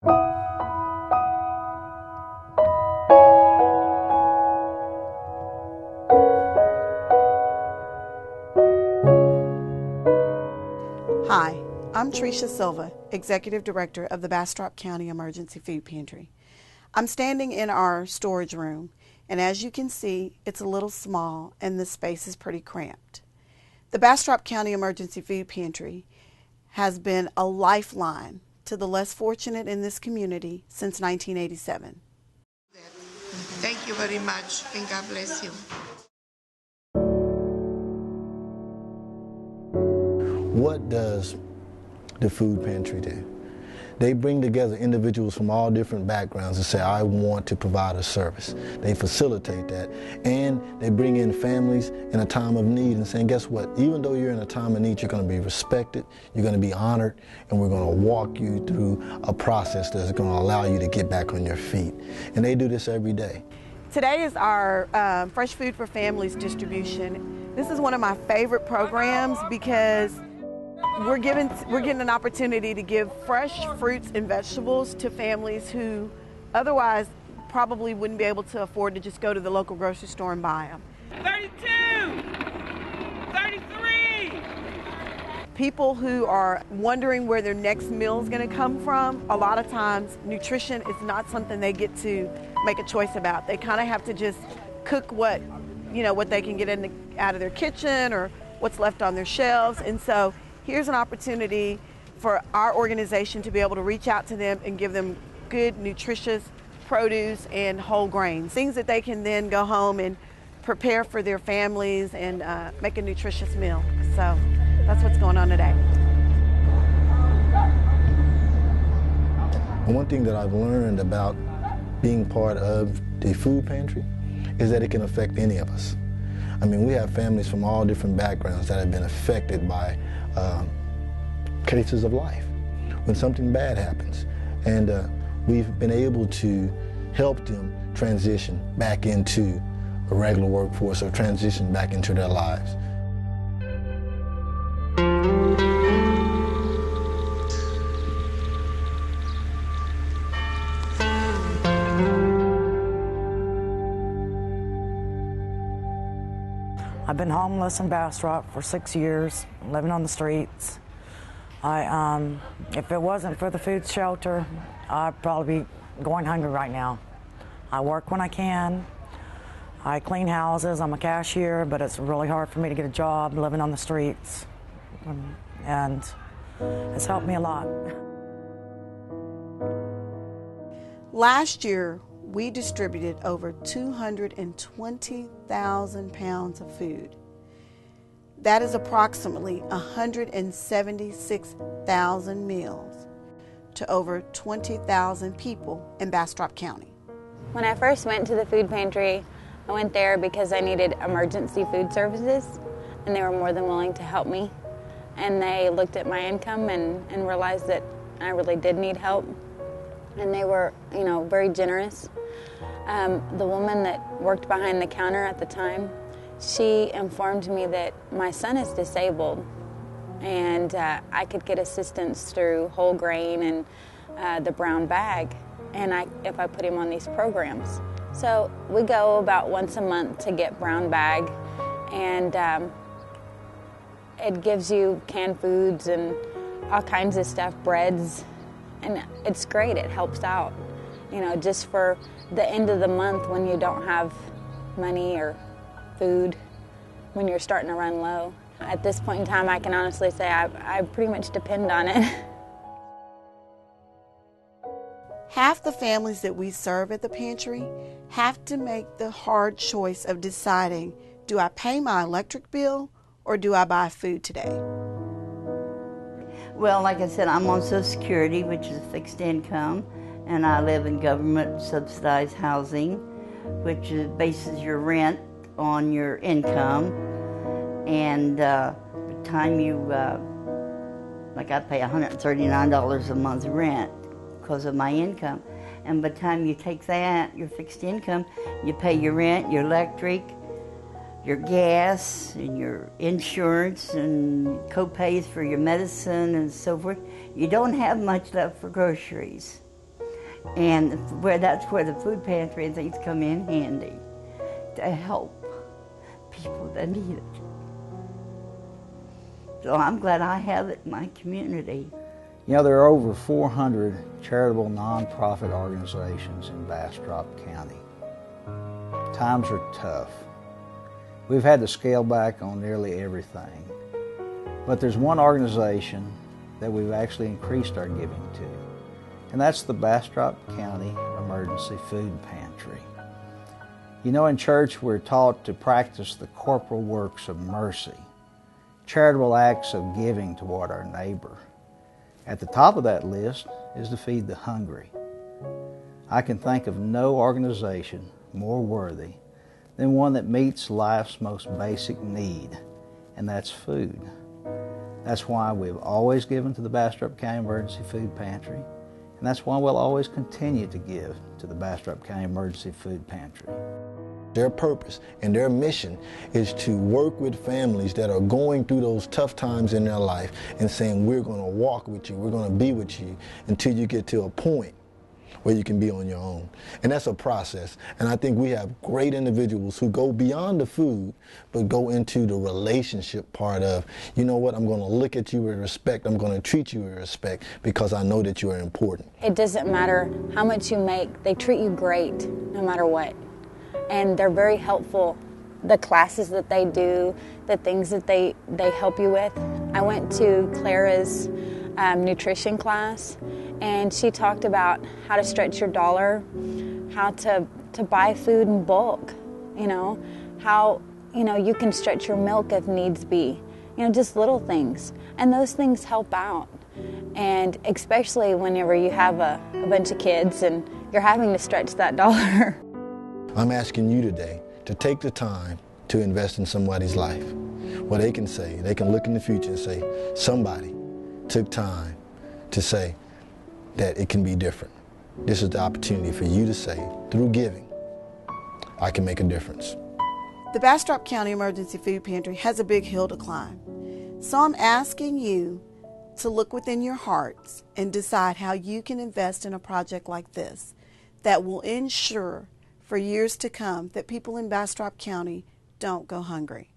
Hi, I'm Tricia Silva, Executive Director of the Bastrop County Emergency Food Pantry. I'm standing in our storage room, and as you can see, it's a little small and the space is pretty cramped. The Bastrop County Emergency Food Pantry has been a lifeline to the less fortunate in this community since 1987. Thank you very much, and God bless you. What does the food pantry do? They bring together individuals from all different backgrounds and say, I want to provide a service. They facilitate that, and they bring in families in a time of need and saying, guess what? Even though you're in a time of need, you're going to be respected, you're going to be honored, and we're going to walk you through a process that's going to allow you to get back on your feet. And they do this every day. Today is our Fresh Food for Families distribution. This is one of my favorite programs because we're getting an opportunity to give fresh fruits and vegetables to families who otherwise probably wouldn't be able to afford to just go to the local grocery store and buy them. 32, 33. People who are wondering where their next meal is going to come from, a lot of times nutrition is not something they get to make a choice about. They kind of have to just cook what they can get out of their kitchen or what's left on their shelves. And so here's an opportunity for our organization to be able to reach out to them and give them good, nutritious produce and whole grains, things that they can then go home and prepare for their families and make a nutritious meal. So that's what's going on today. One thing that I've learned about being part of the food pantry is that it can affect any of us. I mean, we have families from all different backgrounds that have been affected by cases of life when something bad happens, and we've been able to help them transition back into a regular workforce or transition back into their lives. I've been homeless in Bastrop for 6 years, living on the streets. If it wasn't for the food shelter, I'd probably be going hungry right now. I work when I can. I clean houses. I'm a cashier, but it's really hard for me to get a job living on the streets. And it's helped me a lot. Last year, we distributed over 220,000 pounds of food. That is approximately 176,000 meals to over 20,000 people in Bastrop County. When I first went to the food pantry, I went there because I needed emergency food services, and they were more than willing to help me. And they looked at my income and realized that I really did need help. And they were, very generous. The woman that worked behind the counter at the time, she informed me that my son is disabled and I could get assistance through whole grain and the brown bag if I put him on these programs. So we go about once a month to get brown bag, and it gives you canned foods and all kinds of stuff, breads, and it's great. It helps out, just for the end of the month when you don't have money or food, when you're starting to run low. At this point in time, I can honestly say I pretty much depend on it. Half the families that we serve at the pantry have to make the hard choice of deciding, do I pay my electric bill or do I buy food today? Well, like I said, I'm on Social Security, which is fixed income, and I live in government subsidized housing, which bases your rent on your income. And by the time I pay $139 a month rent because of my income. And by the time you take that, your fixed income, you pay your rent, your electric, your gas, and your insurance, and co-pays for your medicine and so forth. You don't have much left for groceries. And that's where the food pantry and things come in handy to help people that need it. So I'm glad I have it in my community. You know, there are over 400 charitable nonprofit organizations in Bastrop County. Times are tough. We've had to scale back on nearly everything. But there's one organization that we've actually increased our giving to, and that's the Bastrop County Emergency Food Pantry. You know, in church we're taught to practice the corporal works of mercy, charitable acts of giving toward our neighbor. At the top of that list is to feed the hungry. I can think of no organization more worthy than one that meets life's most basic need, and that's food. That's why we've always given to the Bastrop County Emergency Food Pantry, and that's why we'll always continue to give to the Bastrop County Emergency Food Pantry. Their purpose and their mission is to work with families that are going through those tough times in their life and saying, we're going to walk with you, we're going to be with you until you get to a point where you can be on your own. And that's a process. And I think we have great individuals who go beyond the food, but go into the relationship part of, you know what, I'm going to look at you with respect, I'm going to treat you with respect because I know that you are important. It doesn't matter how much you make, they treat you great no matter what. And they're very helpful. The classes that they do, the things that they help you with. I went to Clara's nutrition class, and she talked about how to stretch your dollar, how to buy food in bulk, you know, how, you know, you can stretch your milk if needs be, you know, just little things. And those things help out. And especially whenever you have a bunch of kids and you're having to stretch that dollar. I'm asking you today to take the time to invest in somebody's life where they can say, they can look in the future and say, somebody took time to say that it can be different. This is the opportunity for you to say, through giving, I can make a difference. The Bastrop County Emergency Food Pantry has a big hill to climb. So I'm asking you to look within your hearts and decide how you can invest in a project like this that will ensure for years to come that people in Bastrop County don't go hungry.